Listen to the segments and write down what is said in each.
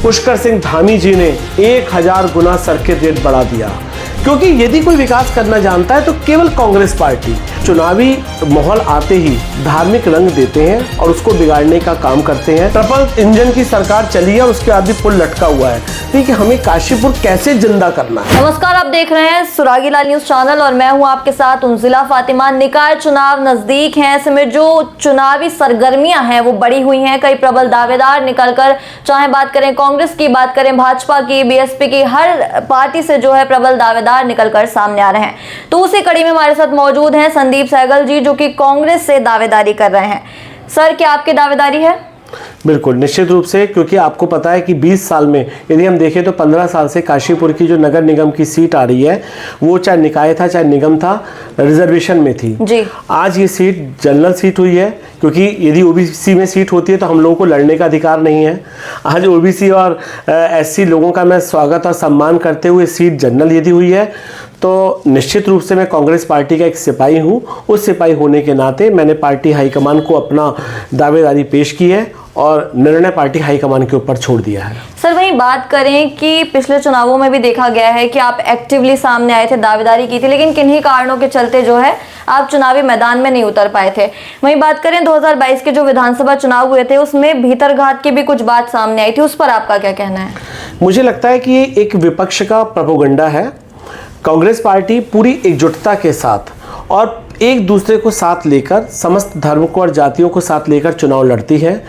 पुष्कर सिंह धामी जी ने 1000 गुना circuit rate बढ़ा दिया, क्योंकि यदि कोई विकास करना जानता है तो केवल कांग्रेस पार्टी। चुनावी माहौल आते ही धार्मिक रंग देते हैं और उसको बिगाड़ने का काम करते हैं। ट्रिपल इंजन की सरकार चली है और उसके बाद भी पुल लटका हुआ है, देखिए हमें काशीपुर कैसे जिंदा करना है। नमस्कार, आप देख रहे हैं सुरागी लाल न्यूज चैनल और मैं हूं आपके साथ उंजिला फातिमा। निकाय चुनाव नजदीक हैं, ऐसे में जो चुनावी सरगर्मियां हैं वो बढ़ी हुई हैं। कई प्रबल दावेदार निकलकर, चाहे बात करें कांग्रेस की, बात करें भाजपा की, बीएसपी की, हर पार्टी से जो है प्रबल दावेदार निकलकर सामने आ रहे हैं। तो उसी कड़ी में हमारे साथ मौजूद हैं संदीप सहगल जी, जो कि कांग्रेस से दावेदारी कर रहे हैं। सर, क्या आपकी दावेदारी है? बिल्कुल, निश्चित रूप से, क्योंकि आपको पता है कि 20 साल में यदि हम देखें तो 15 साल से काशीपुर की जो नगर निगम की सीट आ रही है वो चाहे निकाय था चाहे निगम था, रिजर्वेशन में थी जी। आज ये सीट जनरल सीट हुई है, क्योंकि यदि ओबीसी में सीट होती है तो हम लोगों को लड़ने का अधिकार नहीं है। आज ओबीसी और एससी लोगों का मैं स्वागत और सम्मान करते हुए सीट जनरल यदि हुई है तो निश्चित रूप से मैं कांग्रेस पार्टी का एक सिपाही हूं। उस सिपाही होने के नाते मैंने पार्टी हाईकमान को अपना दावेदारी पेश की है और निर्णय पार्टी हाईकमान के ऊपर छोड़ दिया है। सर, वहीं बात करें कि पिछले चुनावों में भी देखा गया है कि आप एक्टिवली सामने आए थे, दावेदारी की थी, लेकिन किन्हीं कारणों के चलते जो है आप चुनावी मैदान में नहीं उतर पाए थे। वहीं बात करें 2022 के जो विधानसभा चुनाव हुए थे उसमें भीतरघात की भी कुछ बात सामने आई थी, उस पर आपका क्या कहना है? मुझे लगता है कि ये एक विपक्ष का प्रोपेगेंडा है। कांग्रेस पार्टी पूरी एकजुटता के साथ और एक दूसरे को साथ लेकर, समस्त धर्म को और जातियों को साथ लेकर चुनाव लड़ती है।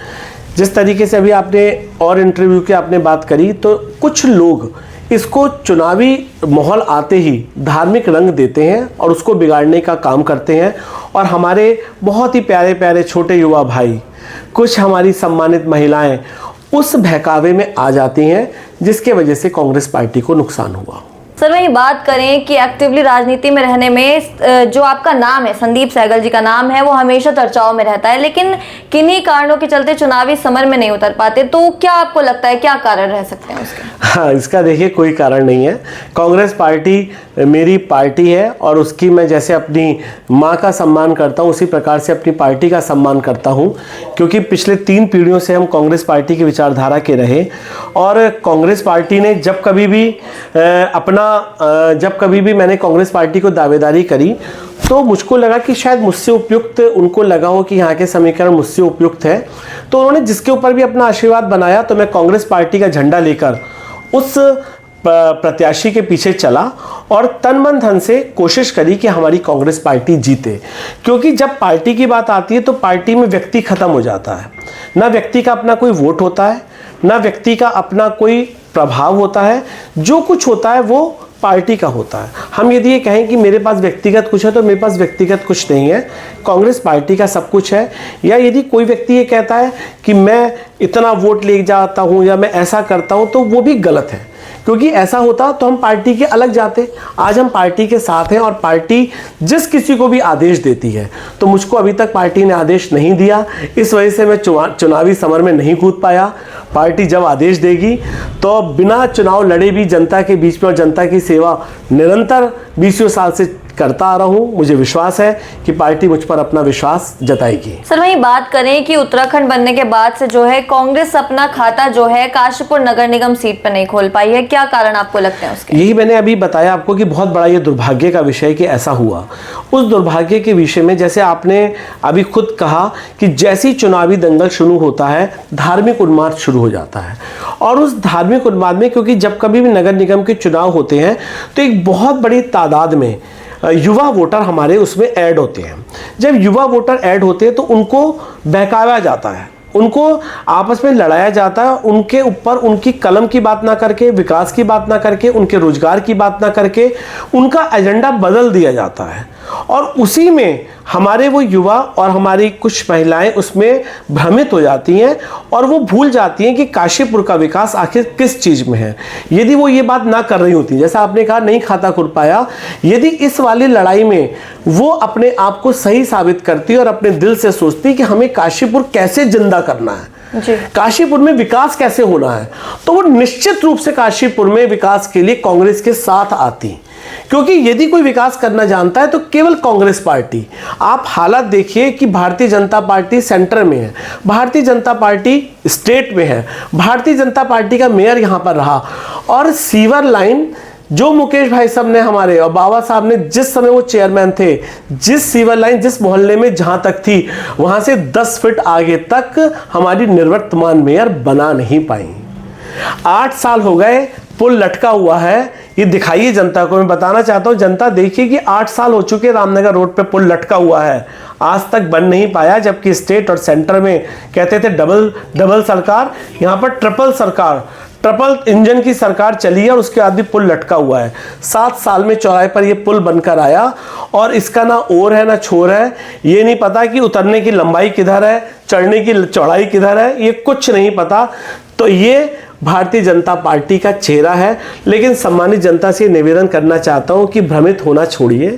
जिस तरीके से अभी आपने और इंटरव्यू की आपने बात करी, तो कुछ लोग इसको चुनावी माहौल आते ही धार्मिक रंग देते हैं और उसको बिगाड़ने का काम करते हैं। और हमारे बहुत ही प्यारे प्यारे छोटे युवा भाई, कुछ हमारी सम्मानित महिलाएं उस बहकावे में आ जाती हैं, जिसके वजह से कांग्रेस पार्टी को नुकसान हुआ। सर, वही बात करें कि एक्टिवली राजनीति में रहने में जो आपका नाम है, संदीप सहगल जी का नाम है, वो हमेशा चर्चाओं में रहता है, लेकिन किन्हीं कारणों के चलते चुनावी समर में नहीं उतर पाते। तो क्या आपको लगता है क्या कारण रह सकते हैं उसके? हाँ, इसका देखिए कोई कारण नहीं है। कांग्रेस पार्टी मेरी पार्टी है और उसकी मैं जैसे अपनी माँ का सम्मान करता हूँ उसी प्रकार से अपनी पार्टी का सम्मान करता हूँ, क्योंकि पिछले 3 पीढ़ियों से हम कांग्रेस पार्टी की विचारधारा के रहे। और कांग्रेस पार्टी ने जब कभी भी मैंने कांग्रेस पार्टी को दावेदारी करी तो मुझको लगा कि शायद मुझसे उपयुक्त, उनको लगा हो कि यहाँ के समीकरण मुझसे उपयुक्त है, तो उन्होंने जिसके ऊपर भी अपना आशीर्वाद बनाया तो मैं कांग्रेस पार्टी का झंडा लेकर उस प्रत्याशी के पीछे चला और तन मन धन से कोशिश करी कि हमारी कांग्रेस पार्टी जीते। क्योंकि जब पार्टी की बात आती है तो पार्टी में व्यक्ति खत्म हो जाता है, ना व्यक्ति का अपना कोई वोट होता है, ना व्यक्ति का अपना कोई प्रभाव होता है। जो कुछ होता है वो पार्टी का होता है। हम यदि ये कहें कि मेरे पास व्यक्तिगत कुछ है तो मेरे पास व्यक्तिगत कुछ नहीं है, कांग्रेस पार्टी का सब कुछ है। या यदि कोई व्यक्ति ये कहता है कि मैं इतना वोट ले जाता हूँ या मैं ऐसा करता हूँ, तो वो भी गलत है, क्योंकि ऐसा होता तो हम पार्टी के अलग जाते। आज हम पार्टी के साथ हैं और पार्टी जिस किसी को भी आदेश देती है, तो मुझको अभी तक पार्टी ने आदेश नहीं दिया, इस वजह से मैं चुनावी समर में नहीं कूद पाया। पार्टी जब आदेश देगी तो बिना चुनाव लड़े भी जनता के बीच में और जनता की सेवा निरंतर 20 साल से करता आ रहा हूँ। मुझे विश्वास है कि पार्टी मुझ पर अपना विश्वास जताएगी। सर, वही बात करें कि उत्तराखंड बनने के बाद से जो है कांग्रेस अपना खाता जो है काशीपुर नगर निगम सीट पर नहीं खोल पाई है, क्या कारण आपको लगते हैं उसके? यही मैंने अभी बताया आपको कि बहुत बड़ा ये दुर्भाग्य का विषय कि ऐसा हुआ। उस दुर्भाग्य के विषय में जैसे आपने अभी खुद कहा कि जैसी चुनावी दंगल शुरू होता है धार्मिक उन्माद शुरू हो जाता है। और उस धार्मिक उन्माद में, क्योंकि जब कभी भी नगर निगम के चुनाव होते हैं तो एक बहुत बड़ी तादाद में युवा वोटर हमारे उसमें ऐड होते हैं। जब युवा वोटर ऐड होते हैं तो उनको बहकाया जाता है, उनको आपस में लड़ाया जाता है, उनके ऊपर उनकी कलम की बात ना करके, विकास की बात ना करके, उनके रोजगार की बात ना करके उनका एजेंडा बदल दिया जाता है। और उसी में हमारे वो युवा और हमारी कुछ महिलाएं उसमें भ्रमित हो जाती हैं और वो भूल जाती हैं कि काशीपुर का विकास आखिर किस चीज़ में है। यदि वो ये बात ना कर रही होती, जैसा आपने कहा नहीं खाता खुल पाया, यदि इस वाली लड़ाई में वो अपने आप को सही साबित करती और अपने दिल से सोचती कि हमें काशीपुर कैसे जिंदा करना है, काशीपुर में विकास कैसे होना है, तो वो निश्चित रूप से काशीपुर में विकास के लिए कांग्रेस के साथ आती। क्योंकि यदि कोई विकास करना जानता है तो केवल कांग्रेस पार्टी। आप हालात देखिए कि भारतीय जनता पार्टी सेंटर में है, भारतीय जनता पार्टी स्टेट में है, भारतीय जनता पार्टी का मेयर यहां पर रहा, और सीवर लाइन जो मुकेश भाई साहब ने हमारे और बाबा साहब ने जिस समय वो चेयरमैन थे, जिस सीवर लाइन जिस मोहल्ले में जहां तक थी वहां से 10 फीट आगे तक हमारी निवर्तमान मेयर बना नहीं पाई। 8 साल हो गए, पुल लटका हुआ है। ये दिखाइए जनता को, मैं बताना चाहता हूं जनता देखिए कि 8 साल हो चुके रामनगर रोड पे पुल लटका हुआ है, आज तक बन नहीं पाया, जबकि स्टेट और सेंटर में कहते थे डबल सरकार, यहां पर ट्रिपल सरकार, ट्रिपल इंजन की सरकार चली है और उसके बाद भी पुल लटका हुआ है। 7 साल में चौराहे पर यह पुल बनकर आया और इसका ना ओर है ना छोर है। ये नहीं पता कि उतरने की लंबाई किधर है, चढ़ने की चौड़ाई किधर है, ये कुछ नहीं पता। तो ये भारतीय जनता पार्टी का चेहरा है। लेकिन सम्मानित जनता से निवेदन करना चाहता हूं कि भ्रमित होना छोड़िए,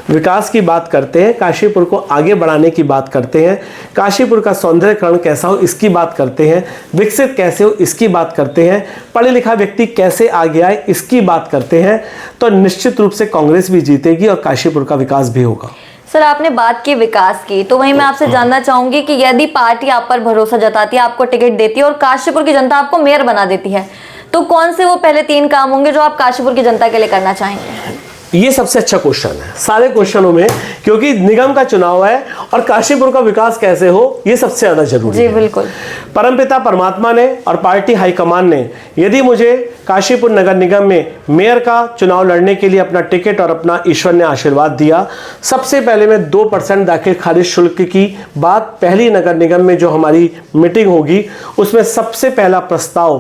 विकास की बात करते हैं, काशीपुर को आगे बढ़ाने की बात करते हैं, काशीपुर का सौंदर्यकरण कैसा हो इसकी बात करते हैं, विकसित कैसे हो इसकी बात करते हैं, पढ़े लिखा व्यक्ति कैसे आगे आए इसकी बात करते हैं, तो निश्चित रूप से कांग्रेस भी जीतेगी और काशीपुर का विकास भी होगा। सर, आपने बात की विकास की, तो वहीं मैं आपसे जानना चाहूंगी कि यदि पार्टी आप पर भरोसा जताती है, आपको टिकट देती है और काशीपुर की जनता आपको मेयर बना देती है, तो कौन से वो पहले 3 काम होंगे जो आप काशीपुर की जनता के लिए करना चाहेंगे? ये सबसे अच्छा क्वेश्चन है सारे क्वेश्चनों में, क्योंकि निगम का चुनाव है और काशीपुर का विकास कैसे हो ये सबसे ज्यादा जरूरी है। जी बिल्कुल। परमपिता परमात्मा ने और पार्टी हाईकमान ने यदि मुझे काशीपुर नगर निगम में मेयर का चुनाव लड़ने के लिए अपना टिकट और अपना ईश्वर ने आशीर्वाद दिया, सबसे पहले मैं 2% दाखिल खारिज शुल्क की बात, पहली नगर निगम में जो हमारी मीटिंग होगी उसमें सबसे पहला प्रस्ताव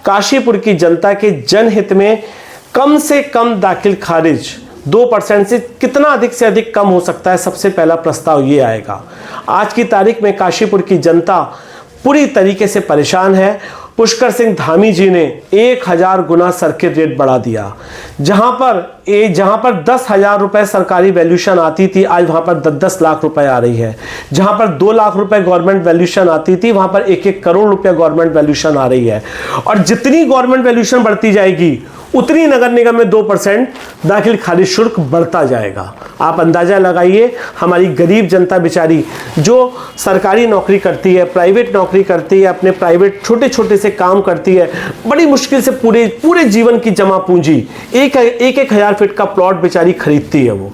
काशीपुर की जनता के जनहित में कम से कम दाखिल खारिज 2% से कितना अधिक से अधिक कम हो सकता है, सबसे पहला प्रस्ताव ये आएगा। आज की तारीख में काशीपुर की जनता पूरी तरीके से परेशान है। पुष्कर सिंह धामी जी ने 1000 गुना सर्किट रेट बढ़ा दिया। जहां पर 10,000 रुपए सरकारी वैल्यूशन आती थी, आज वहां पर 10-10 लाख रुपए आ रही है। जहां पर 2 लाख रुपए गवर्नमेंट वैल्यूशन आती थी, वहां पर 1-1 करोड़ रुपए गवर्नमेंट वैल्यूशन आ रही है। और जितनी गवर्नमेंट वैल्यूशन बढ़ती जाएगी उतनी नगर निगम में 2% दाखिल खारिज शुल्क बढ़ता जाएगा। आप अंदाजा लगाइए, हमारी गरीब जनता बेचारी जो सरकारी नौकरी करती है, प्राइवेट नौकरी करती है, अपने प्राइवेट छोटे छोटे से काम करती है, बड़ी मुश्किल से पूरे जीवन की जमा पूंजी एक 1000 फीट का प्लॉट बेचारी खरीदती है, वो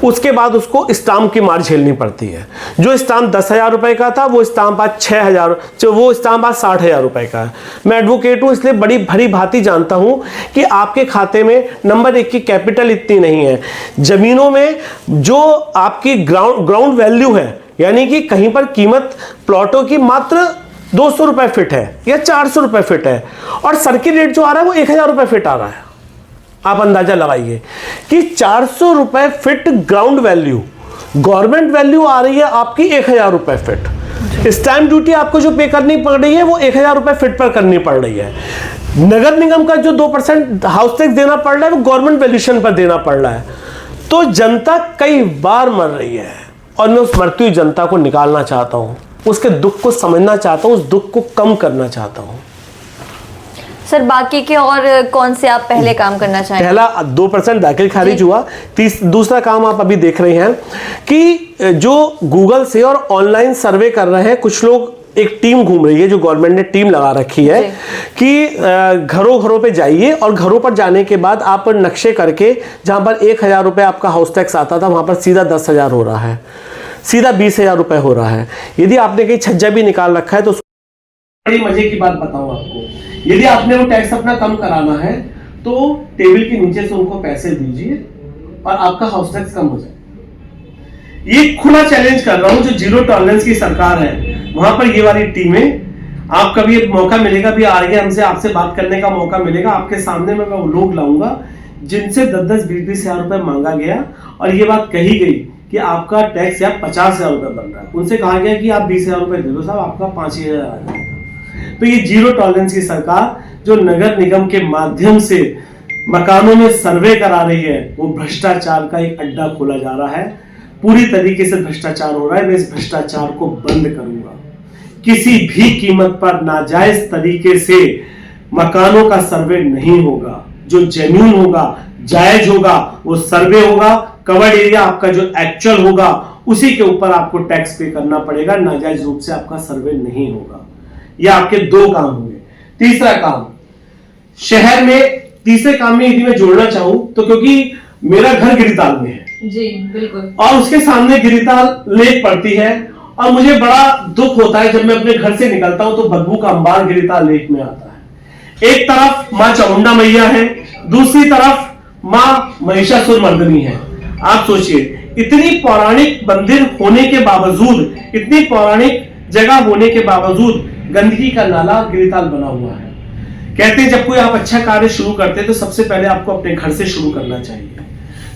उसके बाद उसको स्टाम्प की मार झेलनी पड़ती है। जो स्टाम्प 10,000 रुपए का था वो स्टाम्प आज 6,000, वो स्टाम्प आज 60,000 रुपए का है। मैं एडवोकेट हूं इसलिए बड़ी भली भांति जानता हूं कि आपके खाते में नंबर 1 की कैपिटल इतनी नहीं है। जमीनों में जो आपकी ग्राउंड वैल्यू है, यानी कि कहीं पर कीमत प्लॉटों की मात्र 200 रुपए फिट है या 400 रुपए फिट है, और सर्किट रेट जो आ रहा है वो 1000 रुपए फिट आ रहा है। आप अंदाजा लगाइए कि 400 रुपए feet ground value, government value आ रही है आपकी 1000 रुपए फिट। स्टैंप ड्यूटी आपको जो पे करनी पड़ रही है वो 1000 रुपए फिट पर करनी पड़ रही है। नगर निगम का जो 2% हाउस टैक्स देना पड़ रहा है वो गवर्नमेंट वैल्यूशन पर देना पड़ रहा है। तो जनता कई बार मर रही है और मैं उस मरती हुई जनता को निकालना चाहता हूं, उसके दुख को समझना चाहता हूं, उस दुख को कम करना चाहता हूं। सर, बाकी के और कौन से आप पहले काम करना चाहेंगे? पहला 2% दाखिल खारिज हुआ। दूसरा काम आप अभी देख रहे हैं कि जो गूगल से और ऑनलाइन सर्वे कर रहे हैं कुछ लोग, एक टीम घूम रही है जो गवर्नमेंट ने टीम लगा रखी है कि घरों घरों पे जाइए और घरों पर जाने के बाद आप नक्शे करके, जहां पर 1000 रुपए आपका हाउस टैक्स आता था वहां पर सीधा 10,000 हो रहा है, सीधा 20,000 रुपए हो रहा है। यदि आपने कहीं छज्जा भी निकाल रखा है तो बड़ी मजे की बात बताऊं आपको, यदि आपने वो टैक्स अपना कम कराना है तो टेबल के नीचे से उनको पैसे दीजिए और आपका हाउस टैक्स कम हो जाए। ये खुला चैलेंज कर रहा हूं, जो जीरो टॉलरेंस की सरकार है वहां पर ये वाली टीमें, आप कभी मौका मिलेगा भी आगे हमसे आपसे बात करने का मौका मिलेगा, आपके सामने में मैं वो लोग लाऊंगा जिनसे 10-10, 20-20 हजार रुपए मांगा गया और ये बात कही गई कि आपका टैक्स या 50,000 रुपए बन रहा है। उनसे कहा गया कि आप 20,000 रुपए दे दो साहब, आपका 5,000 आ जाएगा। तो ये जीरो टॉलरेंस की सरकार जो नगर निगम के माध्यम से मकानों में सर्वे करा रही है, वो भ्रष्टाचार का एक अड्डा खोला जा रहा है। पूरी तरीके से भ्रष्टाचार हो रहा है। मैं इस भ्रष्टाचार को बंद करूंगा। किसी भी कीमत पर नाजायज तरीके से मकानों का सर्वे नहीं होगा। जो जेन्युइन होगा, जायज होगा वो सर्वे होगा, कवर्ड एरिया आपका जो एक्चुअल होगा उसी के ऊपर आपको टैक्स पे करना पड़ेगा, नाजायज रूप से आपका सर्वे नहीं होगा। ये आपके दो काम होंगे। तीसरा काम, शहर में तीसरे काम में यदि मैं जोड़ना चाहूं तो क्योंकि मेरा घर गिरिताल में है जी बिल्कुल, और उसके सामने गिरिताल लेक पड़ती है और मुझे बड़ा दुख होता है जब मैं अपने घर से निकलता हूं तो बदबू का अंबार गिरिताल लेक में आता है। एक तरफ मां चामुंडा मैया है, दूसरी तरफ मां महिषासुर मर्दनी है। आप सोचिए, इतनी पौराणिक मंदिर होने के बावजूद, इतनी पौराणिक जगह होने के बावजूद गंदगी का नाला गिरिताल बना हुआ है। कहते हैं जब कोई आप अच्छा कार्य शुरू करते हैं तो सबसे पहले आपको अपने घर से शुरू करना चाहिए।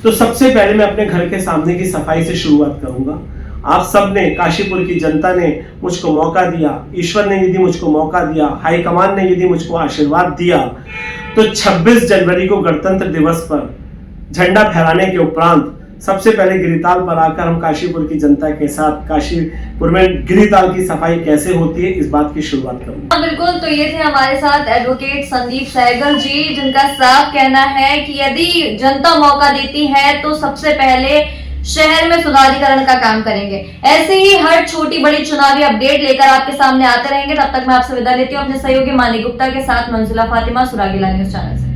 तो सबसे पहले मैं अपने घर के सामने की सफाई से शुरुआत करूंगा। आप सब ने, काशीपुर की जनता ने मुझको मौका दिया, ईश्वर ने यदि मुझको मौका दिया, हाईकमान ने यदि मुझको आशीर्वाद दिया, तो 26 जनवरी को गणतंत्र दिवस पर झंडा फहराने के उपरांत सबसे पहले गिरिताल पर आकर हम काशीपुर की जनता के साथ काशीपुर में गिरिताल की सफाई कैसे होती है इस बात की शुरुआत करूंगा। बिल्कुल, तो ये थे हमारे साथ एडवोकेट संदीप सहगल जी, जिनका साफ कहना है कि यदि जनता मौका देती है तो सबसे पहले शहर में सुधारीकरण का काम करेंगे। ऐसे ही हर छोटी बड़ी चुनावी अपडेट लेकर आपके सामने आते रहेंगे। तब तक मैं आपसे विदा लेती हूँ अपने सहयोगी मानिक गुप्ता के साथ। मंजुला फातिमा, सुरागीला न्यूज़ चैनल से।